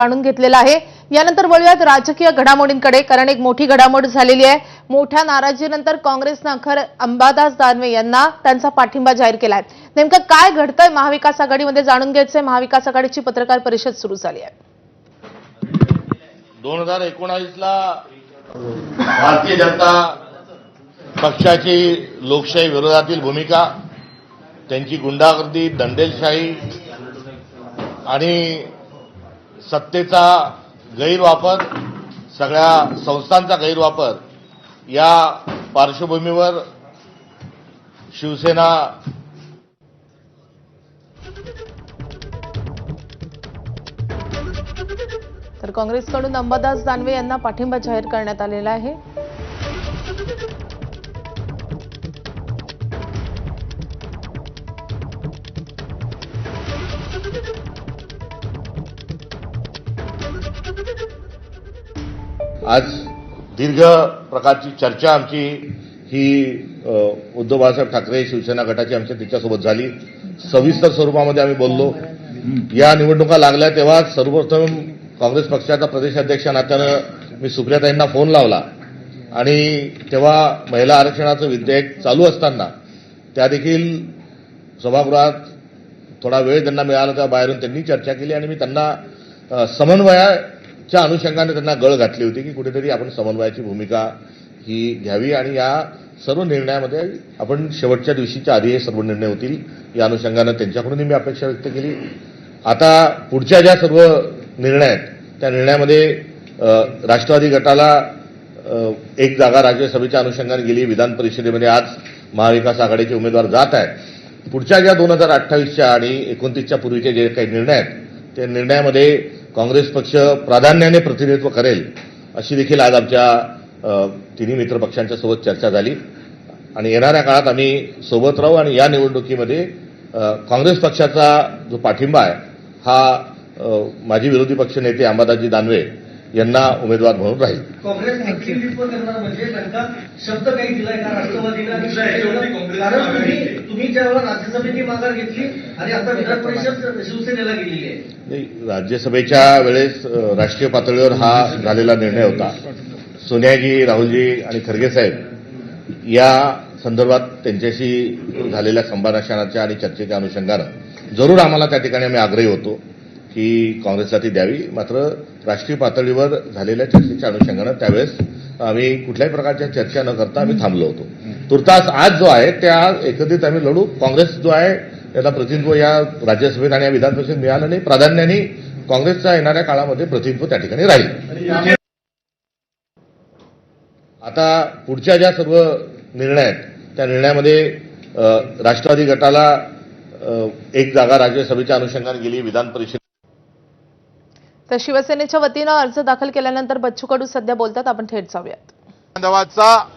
जाणून घेतलेला आहे। यानंतर वळूयात राजकीय घडामोडींकडे, कारण एक मोठी घडामोड झालेली आहे। मोठ्या नाराजीनंतर काँग्रेसनं अखेर अंबादास दानवे यांना त्यांचा पाठिंबा जाहीर केलाय। नेमकं काय घडतंय महाविकास आघाडीमध्ये जाणून घ्यायचंय। महाविकास आघाडीची पत्रकार परिषद सुरू झाली आहे। 2019 ला भारतीय जनता पक्षाची लोकशाही विरोधातील भूमिका, त्यांची गुंडागर्दी, दंडेलशाही आणि सत्तेचा गैरवापर, सगळ्या संस्थांचा गैरवापर या पार्श्वभूमीवर शिवसेना तर काँग्रेसकडून अंबादास दानवे यांना पाठिंबा जाहीर करण्यात आलेला आहे। आज दीर्घ प्रकारची चर्चा आमची ही उद्धव बाळासाहेब ठाकरे शिवसेना गटाची आमच्या तिच्यासोबत झाली। सविस्तर स्वरूपामध्ये आम्ही बोललो। या निवडणुका लागल्या तेव्हा सर्वप्रथम काँग्रेस पक्षाचा प्रदेशाध्यक्ष नात्यानं मी सुप्रियाताईंना फोन लावला आणि तेव्हा महिला आरक्षणाचं विधेयक चालू असताना त्या देखील सभागृहात थोडा वेळ त्यांना मिळाला, तेव्हा बाहेरून त्यांनी चर्चा केली आणि मी त्यांना समन्वयाच्या अनुषंगाने त्यांना गळ घातली होती की कुठेतरी आपण समन्वयाची भूमिका ही घ्यावी आणि या सर्व निर्णयामध्ये आपण शेवटच्या दिवशीच्या आधी हे सर्व निर्णय होतील या अनुषंगाने त्यांच्याकडूनही मी अपेक्षा व्यक्त केली। आता पुढच्या ज्या सर्व निर्णय आहेत त्या निर्णयामध्ये राष्ट्रवादी गटाला एक जागा राज्यसभेच्या अनुषंगाने गेली। विधान परिषदेमध्ये आज महाविकास आघाडीचे उमेदवार जात आहेत। पुढच्या ज्या 2028च्या आणि 29च्या पूर्वीचे जे काही निर्णय आहेत त्या निर्णयामध्ये काँग्रेस पक्ष प्राधान्याने प्रतिनिधित्व करेल अशी देखील आज आमच्या तिन्ही मित्र पक्षांच्या सोबत चर्चा झाली आणि येणाऱ्या काळात आम्ही सोबत राहू आणि या निवडणुकीमध्ये काँग्रेस पक्षाचा जो पाठिंबा आहे हा माजी विरोधी पक्ष नेते अंबादासजी दानवे यांना उमेदवार म्हणून राहील। काँग्रेस प्रतिनिधित्व करणार म्हणजे त्यांचा शब्द काही दिलाय का राष्ट्रवादीला? कारण तुम्ही ज्यावेळेला राज्यसभेची माघार घेतली आणि आता विधान परिषद शिवसेनेला गेलेली आहे। नाही, राज्यसभेच्या वेळेस राष्ट्रीय पातळीवर हा झालेला निर्णय होता। सोनियाजी, राहुलजी आणि खरगे साहेब या संदर्भात त्यांच्याशी झालेल्या संभाषणाच्या आणि चर्चेच्या अनुषंगानं जरूर आम्हाला त्या ठिकाणी आम्ही आग्रही होतो की काँग्रेसला ती द्यावी। मात्र राष्ट्रीय पातळीवर झालेल्या चर्चेच्या अनुषंगानं त्यावेळेस आम्ही कुठल्याही प्रकारच्या चर्चा न करता आम्ही थांबलो होतो। तुर्तास आज जो आहे त्या एकत्रित आम्ही लढू। काँग्रेस जो आहे त्याला प्रतिनिधित्व या राज्यसभेत आणि या विधान परिषदेत मिळालं नाही। प्राधान्याने काँग्रेसचा येणाऱ्या काळामध्ये प्रतिनिधित्व त्या ठिकाणी राहील। आता पुढच्या ज्या सर्व निर्णय आहेत त्या निर्णयामध्ये राष्ट्रवादी गटाला एक जागा राज्यसभेच्या अनुषंगाने गेली। विधान परिषद तर शिवसेनेच्या वतीनं अर्ज दाखल केल्यानंतर बच्चू कडू सध्या बोलतात। आपण थेट जाऊयात। बांधवाचा